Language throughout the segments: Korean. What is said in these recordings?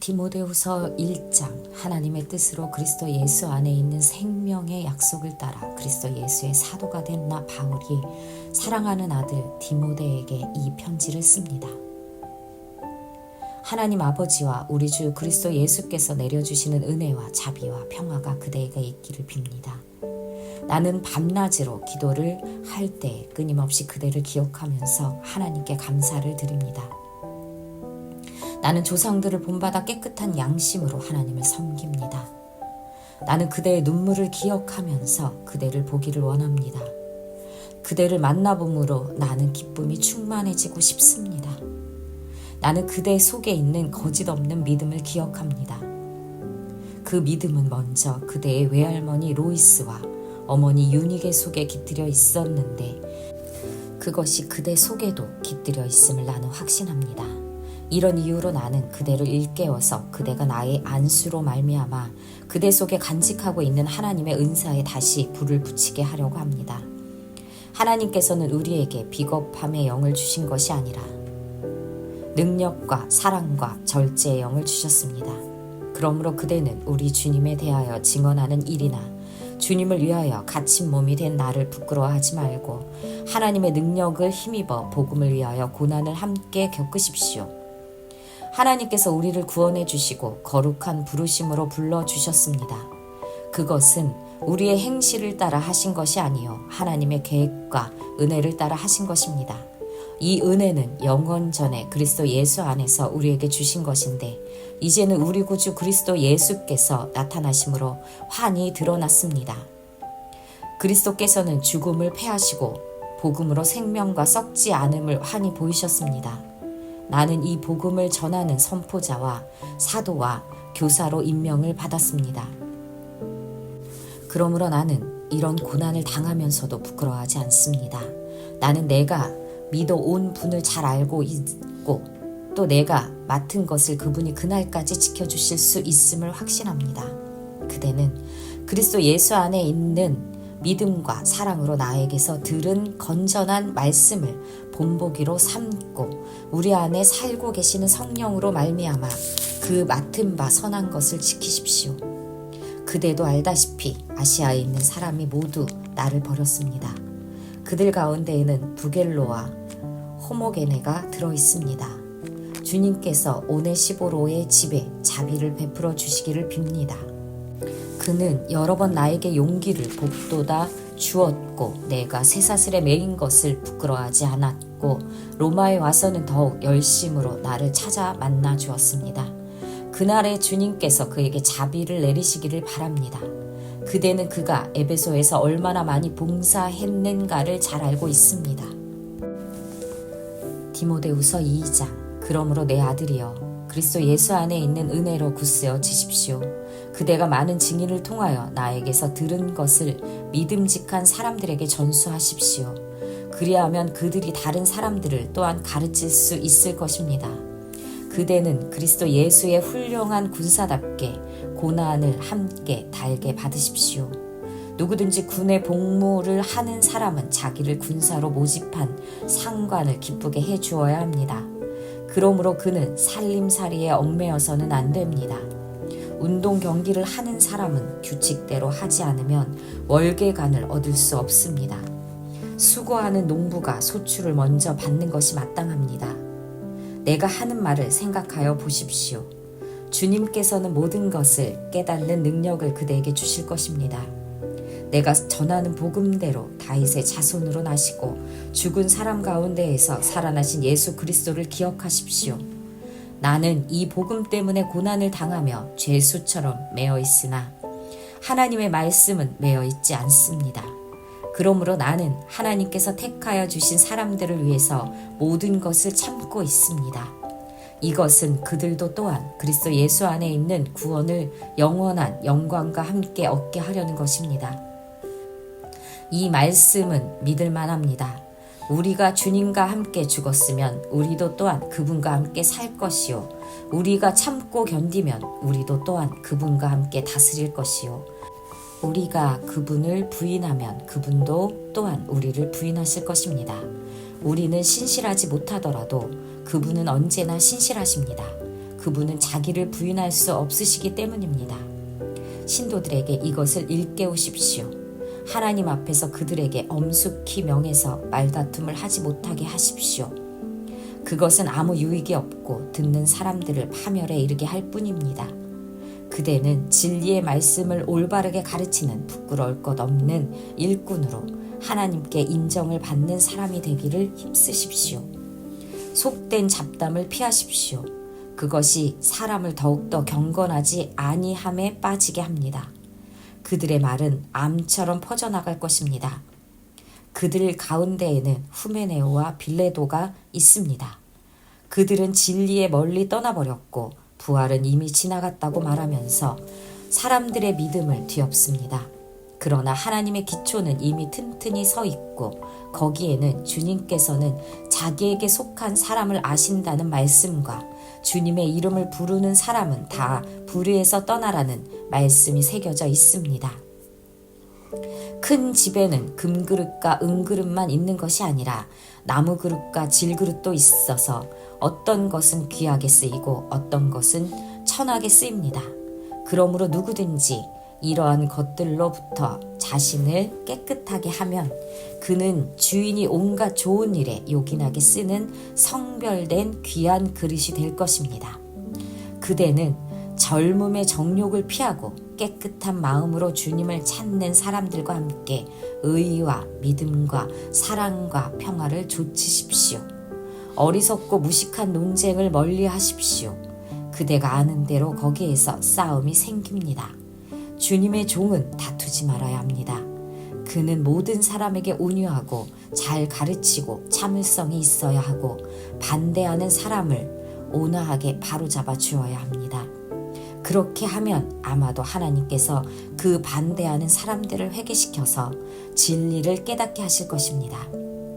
디모데후서 1장. 하나님의 뜻으로 그리스도 예수 안에 있는 생명의 약속을 따라 그리스도 예수의 사도가 된 나 바울이 사랑하는 아들 디모데에게 이 편지를 씁니다. 하나님 아버지와 우리 주 그리스도 예수께서 내려주시는 은혜와 자비와 평화가 그대에게 있기를 빕니다. 나는 밤낮으로 기도를 할 때 끊임없이 그대를 기억하면서 하나님께 감사를 드립니다. 나는 조상들을 본받아 깨끗한 양심으로 하나님을 섬깁니다. 나는 그대의 눈물을 기억하면서 그대를 보기를 원합니다. 그대를 만나봄으로 나는 기쁨이 충만해지고 싶습니다. 나는 그대 속에 있는 거짓 없는 믿음을 기억합니다. 그 믿음은 먼저 그대의 외할머니 로이스와 어머니 유니게 속에 깃들여 있었는데 그것이 그대 속에도 깃들여 있음을 나는 확신합니다. 이런 이유로 나는 그대를 일깨워서 그대가 나의 안수로 말미암아 그대 속에 간직하고 있는 하나님의 은사에 다시 불을 붙이게 하려고 합니다. 하나님께서는 우리에게 비겁함의 영을 주신 것이 아니라 능력과 사랑과 절제의 영을 주셨습니다. 그러므로 그대는 우리 주님에 대하여 증언하는 일이나 주님을 위하여 갇힌 몸이 된 나를 부끄러워하지 말고 하나님의 능력을 힘입어 복음을 위하여 고난을 함께 겪으십시오. 하나님께서 우리를 구원해 주시고 거룩한 부르심으로 불러주셨습니다. 그것은 우리의 행실을 따라 하신 것이 아니요 하나님의 계획과 은혜를 따라 하신 것입니다. 이 은혜는 영원 전에 그리스도 예수 안에서 우리에게 주신 것인데 이제는 우리 구주 그리스도 예수께서 나타나심으로 환히 드러났습니다. 그리스도께서는 죽음을 패하시고 복음으로 생명과 썩지 않음을 환히 보이셨습니다. 나는 이 복음을 전하는 선포자와 사도와 교사로 임명을 받았습니다. 그러므로 나는 이런 고난을 당하면서도 부끄러워하지 않습니다. 나는 내가 믿어 온 분을 잘 알고 있고 또 내가 맡은 것을 그분이 그날까지 지켜주실 수 있음을 확신합니다. 그대는 그리스도 예수 안에 있는 믿음과 사랑으로 나에게서 들은 건전한 말씀을 본보기로 삼고 우리 안에 살고 계시는 성령으로 말미암아 그 맡은 바 선한 것을 지키십시오. 그대도 알다시피 아시아에 있는 사람이 모두 나를 버렸습니다. 그들 가운데에는 부겔로와 호모게네가 들어있습니다. 주님께서 오네시보로의 집에 자비를 베풀어 주시기를 빕니다. 그는 여러 번 나에게 용기를 복돋아 주었고 내가 쇠사슬에 매인 것을 부끄러워하지 않았고 로마에 와서는 더욱 열심으로 나를 찾아 만나 주었습니다. 그날에 주님께서 그에게 자비를 내리시기를 바랍니다. 그대는 그가 에베소에서 얼마나 많이 봉사했는가를 잘 알고 있습니다. 디모데후서 2장. 그러므로 내 아들이여 그리스도 예수 안에 있는 은혜로 굳세어 지십시오. 그대가 많은 증인을 통하여 나에게서 들은 것을 믿음직한 사람들에게 전수하십시오. 그리하면 그들이 다른 사람들을 또한 가르칠 수 있을 것입니다. 그대는 그리스도 예수의 훌륭한 군사답게 고난을 함께 달게 받으십시오. 누구든지 군의 복무를 하는 사람은 자기를 군사로 모집한 상관을 기쁘게 해주어야 합니다. 그러므로 그는 살림살이에 얽매여서는 안 됩니다. 운동 경기를 하는 사람은 규칙대로 하지 않으면 월계관을 얻을 수 없습니다. 수고하는 농부가 소출을 먼저 받는 것이 마땅합니다. 내가 하는 말을 생각하여 보십시오. 주님께서는 모든 것을 깨닫는 능력을 그대에게 주실 것입니다. 내가 전하는 복음대로 다윗의 자손으로 나시고 죽은 사람 가운데에서 살아나신 예수 그리스도를 기억하십시오. 나는 이 복음 때문에 고난을 당하며 죄수처럼 매어 있으나 하나님의 말씀은 매어 있지 않습니다. 그러므로 나는 하나님께서 택하여 주신 사람들을 위해서 모든 것을 참고 있습니다. 이것은 그들도 또한 그리스도 예수 안에 있는 구원을 영원한 영광과 함께 얻게 하려는 것입니다. 이 말씀은 믿을만합니다. 우리가 주님과 함께 죽었으면 우리도 또한 그분과 함께 살 것이요 우리가 참고 견디면 우리도 또한 그분과 함께 다스릴 것이요 우리가 그분을 부인하면 그분도 또한 우리를 부인하실 것입니다. 우리는 신실하지 못하더라도 그분은 언제나 신실하십니다. 그분은 자기를 부인할 수 없으시기 때문입니다. 신도들에게 이것을 일깨우십시오. 하나님 앞에서 그들에게 엄숙히 명해서 말다툼을 하지 못하게 하십시오. 그것은 아무 유익이 없고 듣는 사람들을 파멸에 이르게 할 뿐입니다. 그대는 진리의 말씀을 올바르게 가르치는 부끄러울 것 없는 일꾼으로 하나님께 인정을 받는 사람이 되기를 힘쓰십시오. 속된 잡담을 피하십시오. 그것이 사람을 더욱더 경건하지 아니함에 빠지게 합니다. 그들의 말은 암처럼 퍼져나갈 것입니다. 그들 가운데에는 후메네오와 빌레도가 있습니다. 그들은 진리에 멀리 떠나버렸고 부활은 이미 지나갔다고 말하면서 사람들의 믿음을 뒤엎습니다. 그러나 하나님의 기초는 이미 튼튼히 서 있고 거기에는 주님께서는 자기에게 속한 사람을 아신다는 말씀과 주님의 이름을 부르는 사람은 다 불의에서 떠나라는 말씀이 새겨져 있습니다. 큰 집에는 금그릇과 은그릇만 있는 것이 아니라 나무그릇과 질그릇도 있어서 어떤 것은 귀하게 쓰이고 어떤 것은 천하게 쓰입니다. 그러므로 누구든지 이러한 것들로부터 자신을 깨끗하게 하면 그는 주인이 온갖 좋은 일에 요긴하게 쓰는 성별된 귀한 그릇이 될 것입니다. 그대는 젊음의 정욕을 피하고 깨끗한 마음으로 주님을 찾는 사람들과 함께 의와 믿음과 사랑과 평화를 좇으십시오. 어리석고 무식한 논쟁을 멀리 하십시오. 그대가 아는 대로 거기에서 싸움이 생깁니다. 주님의 종은 다투지 말아야 합니다. 그는 모든 사람에게 온유하고 잘 가르치고 참을성이 있어야 하고 반대하는 사람을 온화하게 바로잡아 주어야 합니다. 그렇게 하면 아마도 하나님께서 그 반대하는 사람들을 회개시켜서 진리를 깨닫게 하실 것입니다.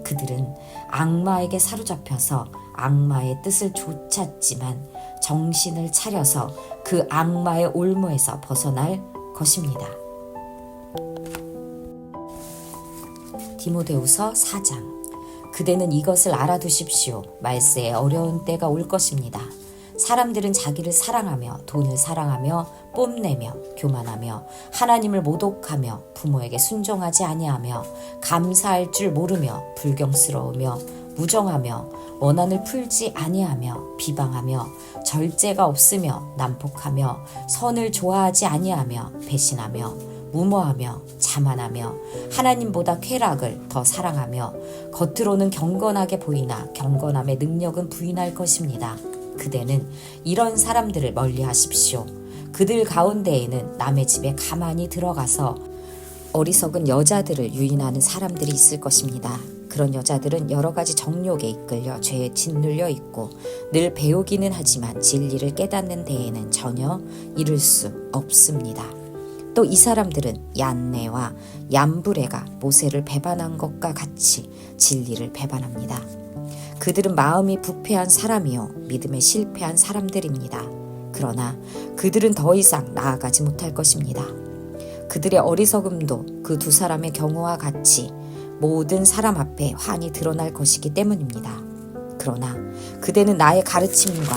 그들은 악마에게 사로잡혀서 악마의 뜻을 좇았지만 정신을 차려서 그 악마의 올무에서 벗어날 것입니다. 디모데후서 4장. 그대는 이것을 알아두십시오. 말세에 어려운 때가 올 것입니다. 사람들은 자기를 사랑하며 돈을 사랑하며 뽐내며 교만하며 하나님을 모독하며 부모에게 순종하지 아니하며 감사할 줄 모르며 불경스러우며 무정하며 원한을 풀지 아니하며 비방하며 절제가 없으며 난폭하며 선을 좋아하지 아니하며 배신하며 무모하며 자만하며 하나님보다 쾌락을 더 사랑하며 겉으로는 경건하게 보이나 경건함의 능력은 부인할 것입니다. 그대는 이런 사람들을 멀리 하십시오. 그들 가운데에는 남의 집에 가만히 들어가서 어리석은 여자들을 유인하는 사람들이 있을 것입니다. 그런 여자들은 여러 가지 정욕에 이끌려 죄에 짓눌려 있고 늘 배우기는 하지만 진리를 깨닫는 데에는 전혀 이를 수 없습니다. 또 이 사람들은 얀네와 얀브레가 모세를 배반한 것과 같이 진리를 배반합니다. 그들은 마음이 부패한 사람이요 믿음에 실패한 사람들입니다. 그러나 그들은 더 이상 나아가지 못할 것입니다. 그들의 어리석음도 그 두 사람의 경우와 같이 모든 사람 앞에 환히 드러날 것이기 때문입니다. 그러나 그대는 나의 가르침과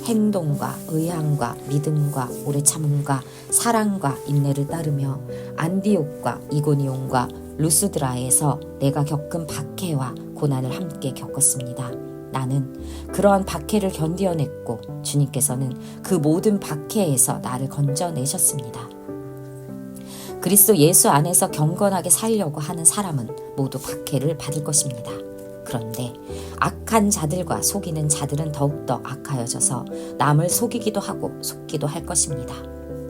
행동과 의향과 믿음과 오래 참음과 사랑과 인내를 따르며 안디옥과 이고니온과 루스드라에서 내가 겪은 박해와 고난을 함께 겪었습니다. 나는 그러한 박해를 견디어냈고 주님께서는 그 모든 박해에서 나를 건져내셨습니다. 그리스도 예수 안에서 경건하게 살려고 하는 사람은 모두 박해를 받을 것입니다. 그런데 악한 자들과 속이는 자들은 더욱더 악하여져서 남을 속이기도 하고 속기도 할 것입니다.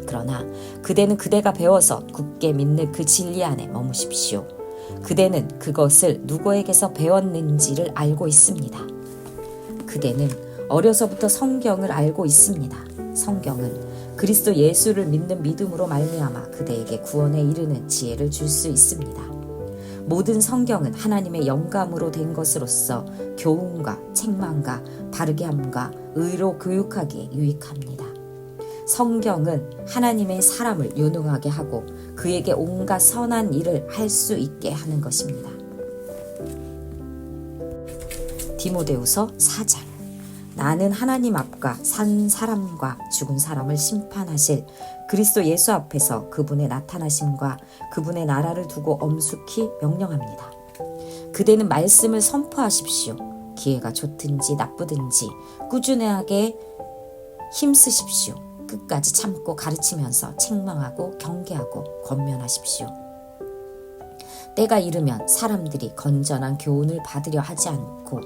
그러나 그대는 그대가 배워서 굳게 믿는 그 진리 안에 머무십시오. 그대는 그것을 누구에게서 배웠는지를 알고 있습니다. 그대는 어려서부터 성경을 알고 있습니다. 성경은 그리스도 예수를 믿는 믿음으로 말미암아 그대에게 구원에 이르는 지혜를 줄 수 있습니다. 모든 성경은 하나님의 영감으로 된 것으로서 교훈과 책망과 바르게 함과 의로 교육하기에 유익합니다. 성경은 하나님의 사람을 유능하게 하고 그에게 온갖 선한 일을 할 수 있게 하는 것입니다. 디모데후서 4장. 나는 하나님 앞과 산 사람과 죽은 사람을 심판하실 그리스도 예수 앞에서 그분의 나타나심과 그분의 나라를 두고 엄숙히 명령합니다. 그대는 말씀을 선포하십시오. 기회가 좋든지 나쁘든지 꾸준하게 힘쓰십시오. 끝까지 참고 가르치면서 책망하고 경계하고 권면하십시오. 때가 이르면 사람들이 건전한 교훈을 받으려 하지 않고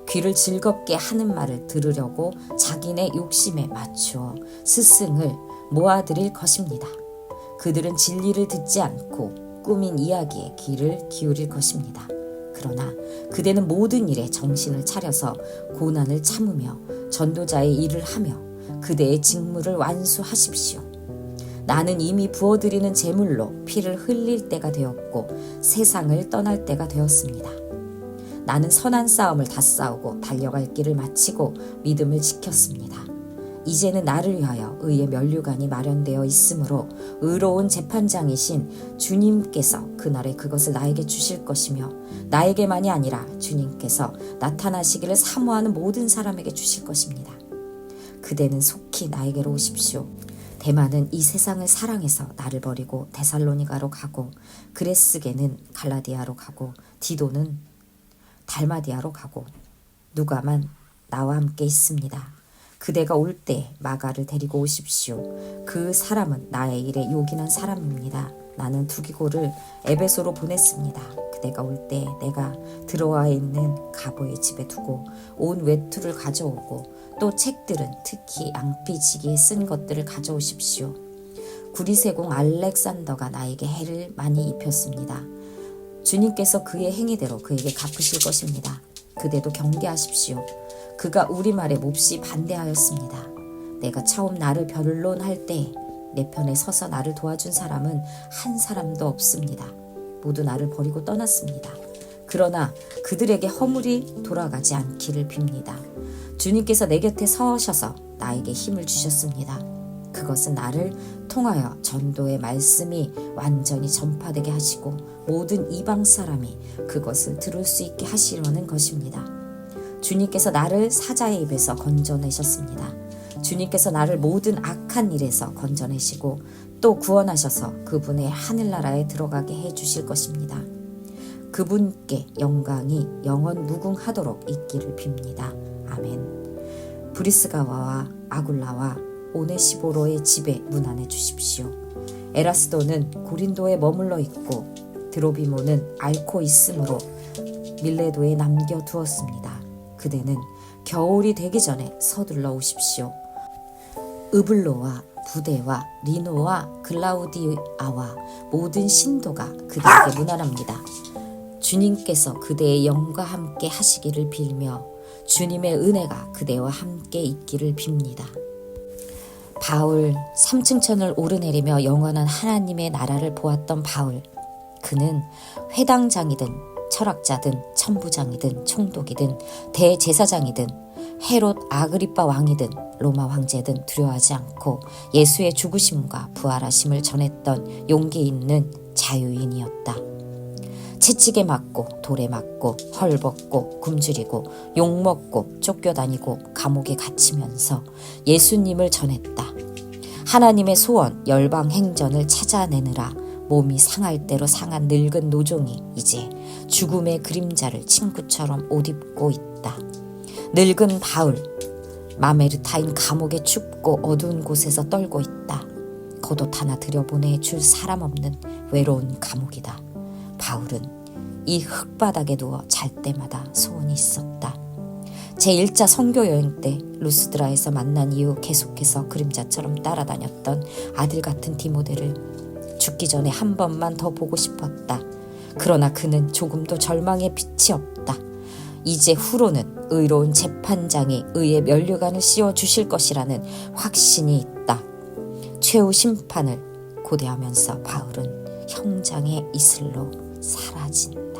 귀를 즐겁게 하는 말을 들으려고 자기네 욕심에 맞추어 스승을 모아들일 것입니다. 그들은 진리를 듣지 않고 꾸민 이야기에 귀를 기울일 것입니다. 그러나 그대는 모든 일에 정신을 차려서 고난을 참으며 전도자의 일을 하며 그대의 직무를 완수하십시오. 나는 이미 부어드리는 제물로 피를 흘릴 때가 되었고 세상을 떠날 때가 되었습니다. 나는 선한 싸움을 다 싸우고 달려갈 길을 마치고 믿음을 지켰습니다. 이제는 나를 위하여 의의 면류관이 마련되어 있으므로 의로운 재판장이신 주님께서 그날에 그것을 나에게 주실 것이며 나에게만이 아니라 주님께서 나타나시기를 사모하는 모든 사람에게 주실 것입니다. 그대는 속히 나에게로 오십시오. 데마는 이 세상을 사랑해서 나를 버리고 데살로니가로 가고 그레스게는 갈라디아로 가고 디도는 달마디아로 가고 누가만 나와 함께 있습니다. 그대가 올 때 마가를 데리고 오십시오. 그 사람은 나의 일에 요긴한 사람입니다. 나는 두기고를 에베소로 보냈습니다. 그대가 올 때 내가 들어와 있는 가보의 집에 두고 온 외투를 가져오고 또 책들은 특히 앙피지기에 쓴 것들을 가져오십시오. 구리세공 알렉산더가 나에게 해를 많이 입혔습니다. 주님께서 그의 행위대로 그에게 갚으실 것입니다. 그대도 경계하십시오. 그가 우리말에 몹시 반대하였습니다. 내가 처음 나를 변론할 때 내 편에 서서 나를 도와준 사람은 한 사람도 없습니다. 모두 나를 버리고 떠났습니다. 그러나 그들에게 허물이 돌아가지 않기를 빕니다. 주님께서 내 곁에 서셔서 나에게 힘을 주셨습니다. 그것은 나를 통하여 전도의 말씀이 완전히 전파되게 하시고 모든 이방 사람이 그것을 들을 수 있게 하시려는 것입니다. 주님께서 나를 사자의 입에서 건져내셨습니다. 주님께서 나를 모든 악한 일에서 건져내시고 또 구원하셔서 그분의 하늘나라에 들어가게 해주실 것입니다. 그분께 영광이 영원 무궁하도록 있기를 빕니다. 아멘. 브리스가와와 아굴라와 오네시보로의 집에 문안해 주십시오. 에라스도는 고린도에 머물러 있고 드로비모는 앓고 있으므로 밀레도에 남겨두었습니다. 그대는 겨울이 되기 전에 서둘러 오십시오. 으블로와 부데와 리노와 글라우디아와 모든 신도가 그대에게 문안합니다. 주님께서 그대의 영과 함께 하시기를 빌며 주님의 은혜가 그대와 함께 있기를 빕니다. 바울 3층 천을 오르내리며 영원한 하나님의 나라를 보았던 바울. 그는 회당장이든 철학자든 천부장이든 총독이든 대제사장이든 헤롯 아그리빠 왕이든 로마 황제든 두려워하지 않고 예수의 죽으심과 부활하심을 전했던 용기 있는 자유인이었다. 채찍에 맞고 돌에 맞고 헐벗고 굶주리고 욕먹고 쫓겨다니고 감옥에 갇히면서 예수님을 전했다. 하나님의 소원 열방 행전을 찾아내느라 몸이 상할 대로 상한 늙은 노종이 이제 죽음의 그림자를 친구처럼 옷 입고 있다. 늙은 바울, 마메르타인 감옥의 춥고 어두운 곳에서 떨고 있다. 겉옷 하나 들여보내줄 사람 없는 외로운 감옥이다. 바울은 이 흙바닥에 누워 잘 때마다 소원이 있었다. 제1차 선교 여행 때 루스드라에서 만난 이후 계속해서 그림자처럼 따라다녔던 아들 같은 디모데를 죽기 전에 한 번만 더 보고 싶었다. 그러나 그는 조금도 절망의 빛이 없다. 이제 후로는 의로운 재판장이 의의 면류관을 씌워주실 것이라는 확신이 있다. 최후 심판을 고대하면서 바울은 형장의 이슬로 사라진다.